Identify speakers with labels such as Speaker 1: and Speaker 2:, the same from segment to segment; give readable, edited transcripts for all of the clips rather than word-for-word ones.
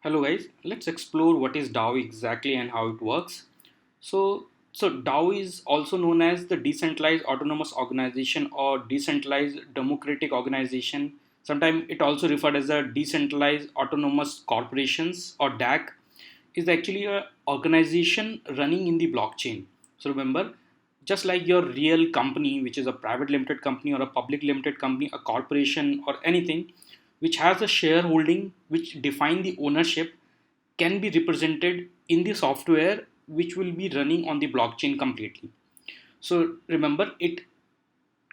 Speaker 1: Hello guys, let's explore what is DAO exactly and how it works. So DAO is also known as the Decentralized Autonomous Organization or Decentralized Democratic Organization. Sometimes it also referred as a Decentralized Autonomous Corporations or DAC is actually a organization running in the blockchain. So remember, just like your real company, which is a private limited company or a public limited company, a corporation or anything, which has a shareholding which define the ownership can be represented in the software which will be running on the blockchain completely. So remember, it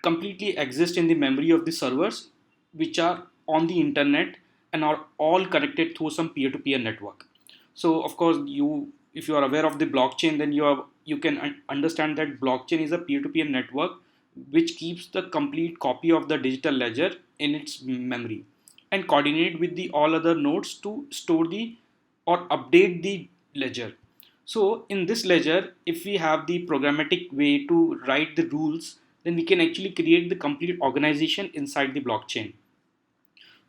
Speaker 1: completely exists in the memory of the servers which are on the internet and are all connected through some peer-to-peer network. So of course, you if you are aware of the blockchain, then you can understand that blockchain is a peer-to-peer network which keeps the complete copy of the digital ledger in its memory and coordinate with the all other nodes to store the or update the ledger. So in this ledger, if we have the programmatic way to write the rules, then we can actually create the complete organization inside the blockchain.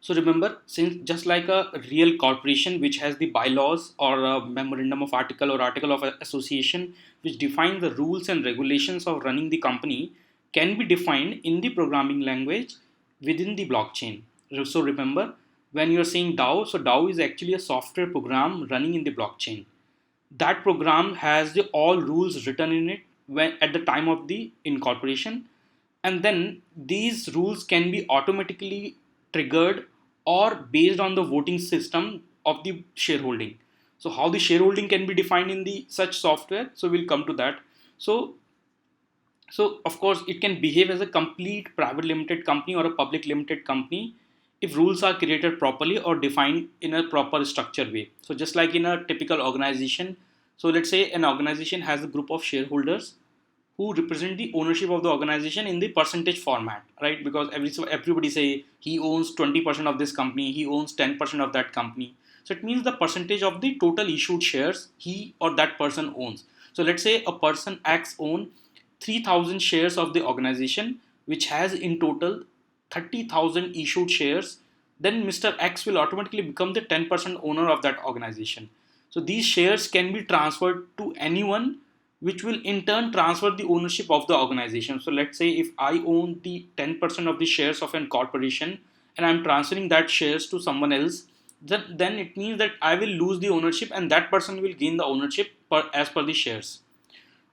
Speaker 1: So remember, since just like a real corporation which has the bylaws or a memorandum of article or article of association which define the rules and regulations of running the company can be defined in the programming language within the blockchain. So remember, when you're saying DAO, so DAO is actually a software program running in the blockchain. That program has the all rules written in it when at the time of the incorporation, and then these rules can be automatically triggered or based on the voting system of the shareholding. So how the shareholding can be defined in the such software, so we'll come to that. So so of course it can behave as a complete private limited company or a public limited company if rules are created properly or defined in a proper structured way. So just like in a typical organization, so let's say an organization has a group of shareholders who represent the ownership of the organization in the percentage format, right? Because everybody say he owns 20% of this company, he owns 10% of that company. So it means the percentage of the total issued shares he or that person owns. So let's say a person X own 3,000 shares of the organization, which has in total 30,000 issued shares. Then Mr. X will automatically become the 10% owner of that organization. So these shares can be transferred to anyone, which will in turn transfer the ownership of the organization. So let's say if I own the 10% of the shares of an corporation and I'm transferring that shares to someone else, then it means that I will lose the ownership and that person will gain the ownership as per the shares.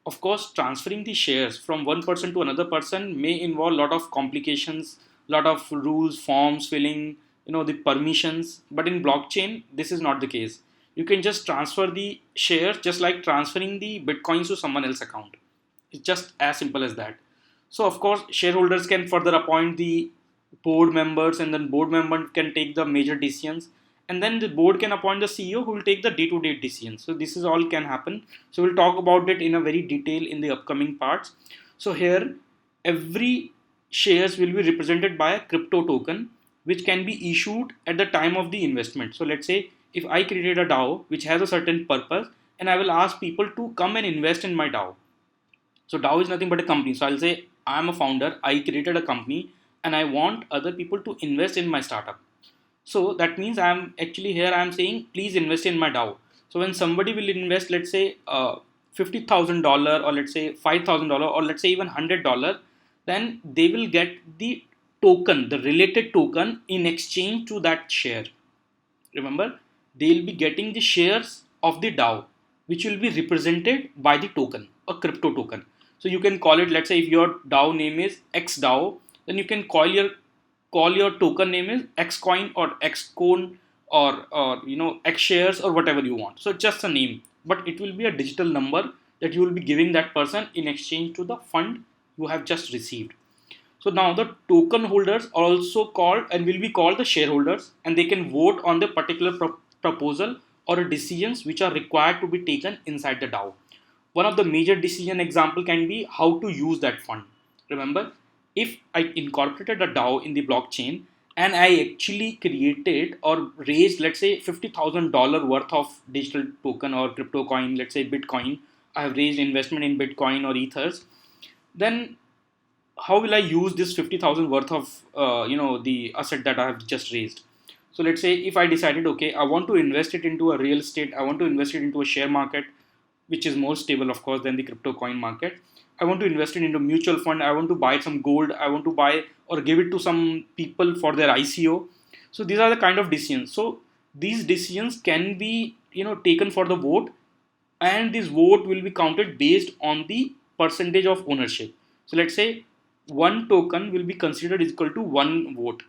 Speaker 1: Of course, transferring the shares from one person to another person may involve a lot of complications, lot of rules, forms, filling, the permissions. But in blockchain, this is not the case. You can just transfer the shares just like transferring the bitcoins to someone else's account. It's just as simple as that. So of course, shareholders can further appoint the board members, and then board members can take the major decisions, and then the board can appoint the CEO who will take the day-to-day decisions. So this is all can happen. So we'll talk about it in a very detail in the upcoming parts. So here, every shares will be represented by a crypto token which can be issued at the time of the investment. So let's say if I created a DAO which has a certain purpose and I will ask people to come and invest in my DAO. So DAO is nothing but a company. So I'll say I'm a founder, I created a company and I want other people to invest in my startup. So that means I'm actually here I'm saying please invest in my DAO. So when somebody will invest, let's say $50,000 or let's say $5,000 or let's say even $100, then they will get the token, the related token in exchange to that share. Remember, they'll be getting the shares of the DAO, which will be represented by the token, a crypto token. So you can call it, let's say if your DAO name is X DAO, then you can call your token name is Xcoin or Xcone or X shares or whatever you want. So just a name, but it will be a digital number that you will be giving that person in exchange to the fund you have just received. So now the token holders are also called and will be called the shareholders, and they can vote on the particular proposal or decisions which are required to be taken inside the DAO. One of the major decision example can be how to use that fund. Remember, if I incorporated a DAO in the blockchain and I actually created or raised, let's say $50,000 worth of digital token or crypto coin, let's say Bitcoin, I have raised investment in Bitcoin or Ethers, then how will I use this 50,000 worth of the asset that I have just raised? So let's say if I decided, okay, I want to invest it into a real estate, I want to invest it into a share market, which is more stable, of course, than the crypto coin market. I want to invest it into mutual fund. I want to buy some gold. I want to buy or give it to some people for their ICO. So these are the kind of decisions. So these decisions can be taken for the vote, and this vote will be counted based on the percentage of ownership. So let's say one token will be considered is equal to one vote,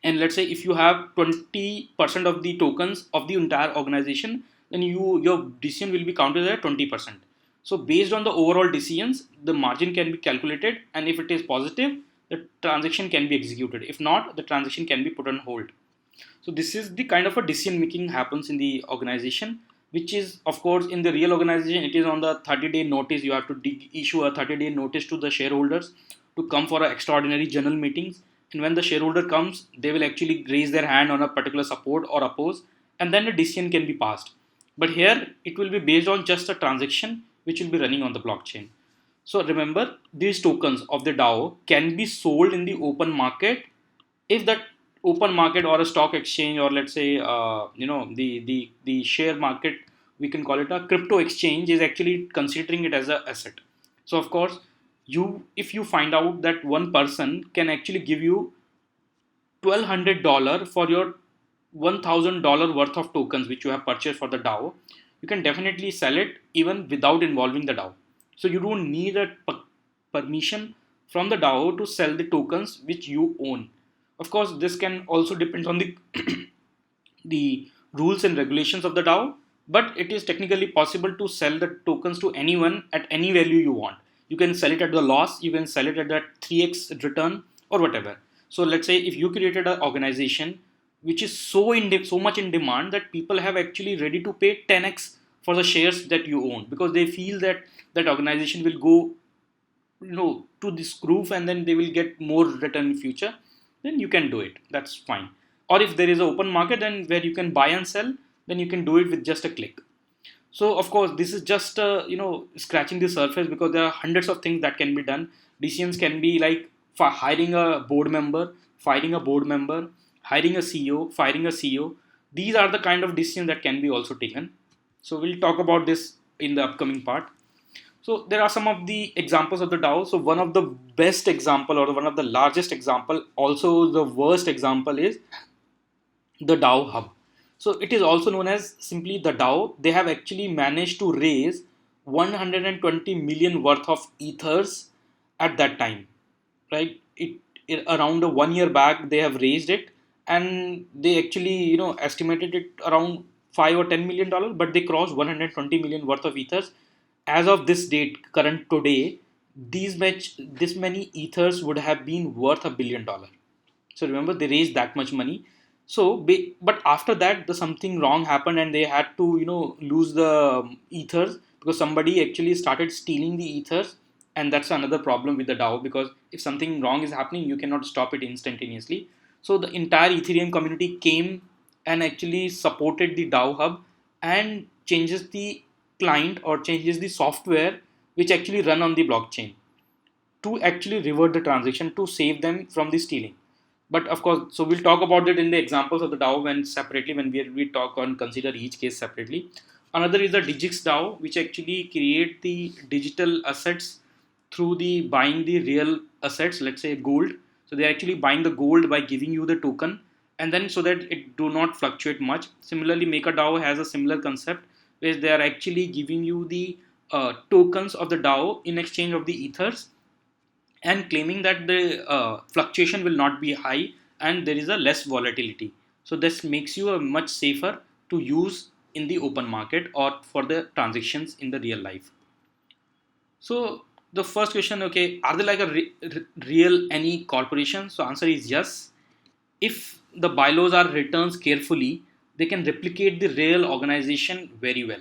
Speaker 1: and let's say if you have 20% of the tokens of the entire organization, then your decision will be counted at 20%. So based on the overall decisions, the margin can be calculated, and if it is positive, the transaction can be executed. If not, the transaction can be put on hold. So this is the kind of a decision making happens in the organization, which is of course in the real organization it is on the 30-day notice. You have to issue a 30-day notice to the shareholders to come for a extraordinary general meetings. And when the shareholder comes, they will actually raise their hand on a particular support or oppose, and then a decision can be passed. But here it will be based on just a transaction which will be running on the blockchain. So remember, these tokens of the DAO can be sold in the open market if that open market or a stock exchange, or let's say the share market, we can call it a crypto exchange, is actually considering it as an asset. So of course, you if you find out that one person can actually give you $1,200 for your $1,000 worth of tokens which you have purchased for the DAO, you can definitely sell it even without involving the DAO. So you don't need a permission from the DAO to sell the tokens which you own. Of course, this can also depend on the the rules and regulations of the DAO, but it is technically possible to sell the tokens to anyone at any value you want. You can sell it at the loss, you can sell it at that 3x return or whatever. So let's say if you created an organization which is so much in demand that people have actually ready to pay 10x for the shares that you own, because they feel that that organization will go to this groove and then they will get more return in future, then you can do it, that's fine. Or if there is an open market then where you can buy and sell, then you can do it with just a click. So of course this is just scratching the surface, because there are hundreds of things that can be done. Decisions can be like for hiring a board member, firing a board member, hiring a CEO, firing a CEO. These are the kind of decisions that can be also taken. So we'll talk about this in the upcoming part. So there are some of the examples of the DAO. So one of the best example, or one of the largest example, also the worst example, is the DAO Hub. So it is also known as simply the DAO. They have actually managed to raise 120 million worth of ethers at that time, right? It around a 1 year back they have raised it, and they actually estimated it around 5 or 10 million dollars, but they crossed 120 million worth of ethers. As of this date, current today, this many ethers would have been worth $1 billion. So remember, they raised that much money. So but after that the something wrong happened and they had to lose the ethers, because somebody actually started stealing the ethers. And that's another problem with the DAO, because if something wrong is happening, you cannot stop it instantaneously. So the entire Ethereum community came and actually supported the DAO Hub and changes the client or changes the software which actually run on the blockchain to actually revert the transaction to save them from the stealing. But of course, so we'll talk about it in the examples of the DAO when separately, when we talk on consider each case separately. Another is the Digix DAO, which actually create the digital assets through the buying the real assets, let's say gold. So they're actually buying the gold by giving you the token, and then so that it do not fluctuate much. Similarly, MakerDAO has a similar concept where they are actually giving you the tokens of the DAO in exchange of the ethers, and claiming that the fluctuation will not be high and there is a less volatility. So this makes you a much safer to use in the open market or for the transactions in the real life. So the first question, okay, are they like a real any corporation? So answer is yes. If the bylaws are written carefully, they can replicate the real organization very well.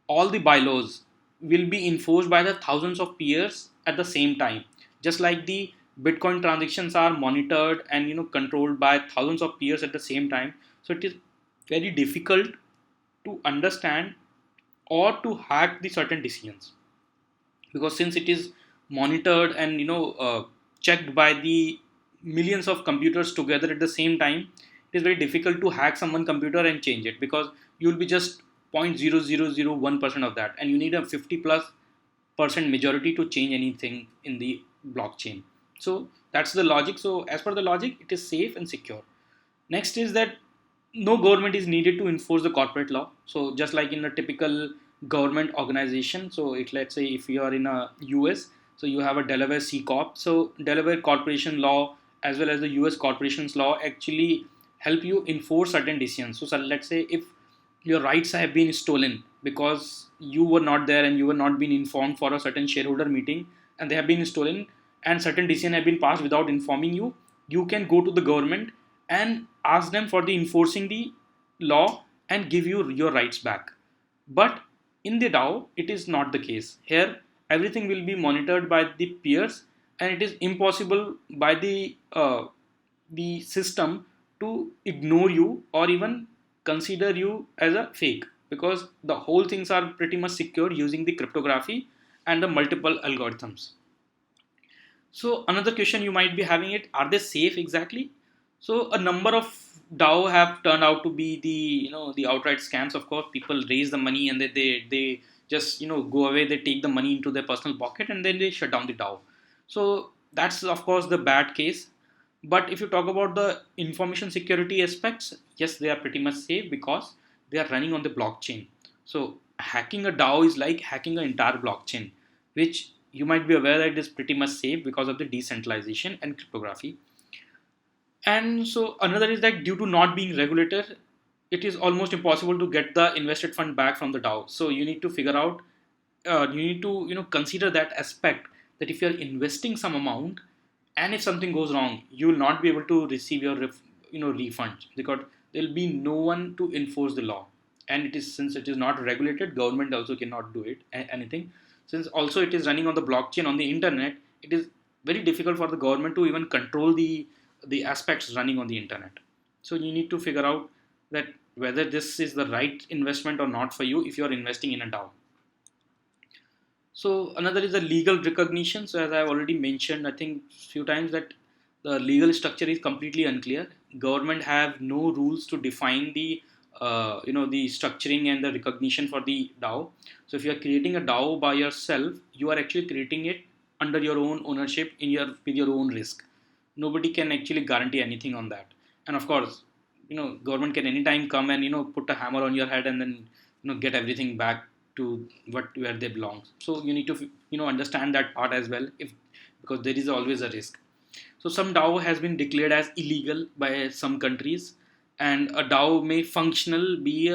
Speaker 1: All the bylaws will be enforced by the thousands of peers at the same time. Just like the Bitcoin transactions are monitored and controlled by thousands of peers at the same time. So it is very difficult to understand or to hack the certain decisions, because since it is monitored and checked by the millions of computers together at the same time, it is very difficult to hack someone's computer and change it, because you will be just 0.0001% of that, and you need a 50 plus percent majority to change anything in the blockchain. So that's the logic. So as per the logic, it is safe and secure. Next is that no government is needed to enforce the corporate law. So just like in a typical government organization, so it, let's say if you are in a US, so you have a Delaware C Corp. So Delaware corporation law as well as the US corporations law actually help you enforce certain decisions. So let's say if your rights have been stolen because you were not there and you were not being informed for a certain shareholder meeting, and they have been stolen and certain decision have been passed without informing you, you can go to the government and ask them for the enforcing the law and give you your rights back. But in the DAO, it is not the case. Here, everything will be monitored by the peers, and it is impossible by the system to ignore you or even consider you as a fake, because the whole things are pretty much secure using the cryptography and the multiple algorithms. So another question you might be having it, are they safe exactly? So a number of DAO have turned out to be the, the outright scams. Of course, people raise the money and they just go away. They take the money into their personal pocket and then they shut down the DAO. So that's of course the bad case. But if you talk about the information security aspects, yes, they are pretty much safe because they are running on the blockchain. So hacking a DAO is like hacking an entire blockchain, which you might be aware that it is pretty much safe because of the decentralization and cryptography. And so another is that due to not being regulated, it is almost impossible to get the invested fund back from the DAO. So you need to figure out, you need to consider that aspect, that if you are investing some amount and if something goes wrong, you will not be able to receive your refund, because there will be no one to enforce the law. And it is, since it is not regulated, government also cannot do it anything. Since also it is running on the blockchain on the internet, it is very difficult for the government to even control the aspects running on the internet. So you need to figure out that whether this is the right investment or not for you if you are investing in a DAO. So another is the legal recognition. So as I've already mentioned, I think few times, that the legal structure is completely unclear. Government have no rules to define the the structuring and the recognition for the DAO. So if you are creating a DAO by yourself, you are actually creating it under your own ownership in your with your own risk. Nobody can actually guarantee anything on that. And of course, government can anytime come and put a hammer on your head and then get everything back to what where they belong. So you need to understand that part as well, if because there is always a risk. So some DAO has been declared as illegal by some countries, and a DAO may functionally be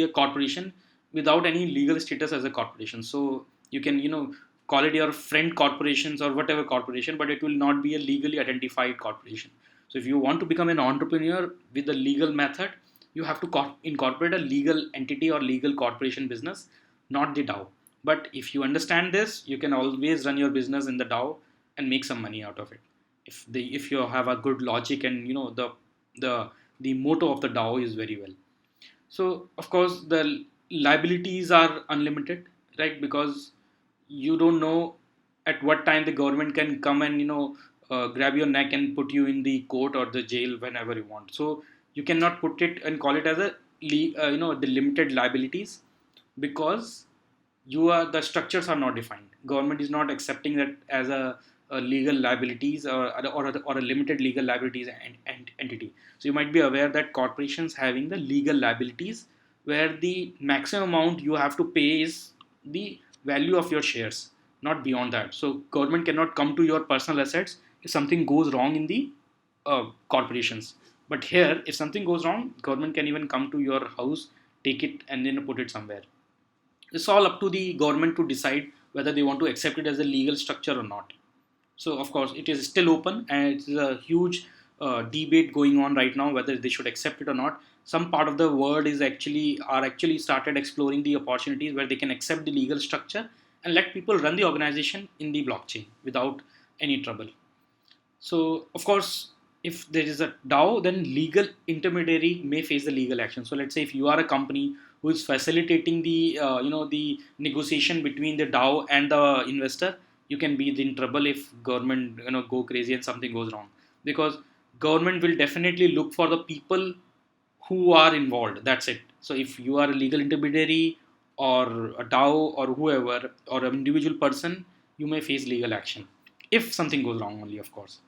Speaker 1: a corporation without any legal status as a corporation. So you can call it your friend corporations or whatever corporation, but it will not be a legally identified corporation. So if you want to become an entrepreneur with the legal method, you have to incorporate a legal entity or legal corporation business, not the DAO. But if you understand this, you can always run your business in the DAO and make some money out of it. If you have a good logic, and the the motto of the DAO is very well. So of course the liabilities are unlimited, right? Because you don't know at what time the government can come and grab your neck and put you in the court or the jail whenever you want. So you cannot put it and call it as a the limited liabilities, because the structures are not defined. Government is not accepting that as a legal liabilities, or a limited legal liabilities entity. So you might be aware that corporations having the legal liabilities, where the maximum amount you have to pay is the value of your shares, not beyond that. So government cannot come to your personal assets if something goes wrong in the corporations. But here, if something goes wrong, government can even come to your house, take it, and then put it somewhere. It's all up to the government to decide whether they want to accept it as a legal structure or not. So of course, it is still open, and it's a huge debate going on right now whether they should accept it or not. Some part of the world are actually started exploring the opportunities where they can accept the legal structure and let people run the organization in the blockchain without any trouble. So, of course, if there is a DAO, then legal intermediary may face the legal action. So, let's say if you are a company who is facilitating the negotiation between the DAO and the investor, you can be in trouble if government go crazy and something goes wrong, because government will definitely look for the people who are involved. That's it. So if you are a legal intermediary or a DAO or whoever or an individual person, you may face legal action if something goes wrong only, of course.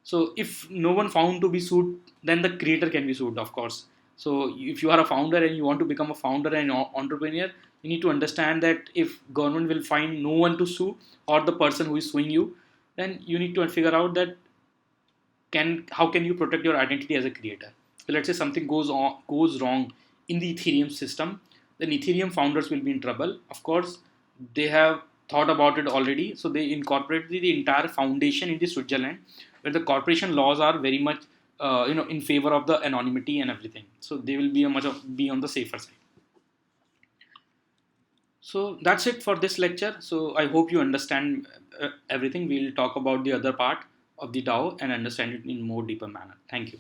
Speaker 1: So if no one found to be sued, then the creator can be sued, of course. So if you are a founder and you want to become a founder and entrepreneur, you need to understand that if government will find no one to sue or the person who is suing you, then you need to figure out that how can you protect your identity as a creator. So let's say something goes wrong in the Ethereum system, then Ethereum founders will be in trouble. Of course, they have thought about it already, so they incorporated the entire foundation into Switzerland, where the corporation laws are very much in favor of the anonymity and everything. So they will be be on the safer side. So that's it for this lecture. So I hope you understand everything. We'll talk about the other part of the DAO and understand it in more deeper manner. Thank you.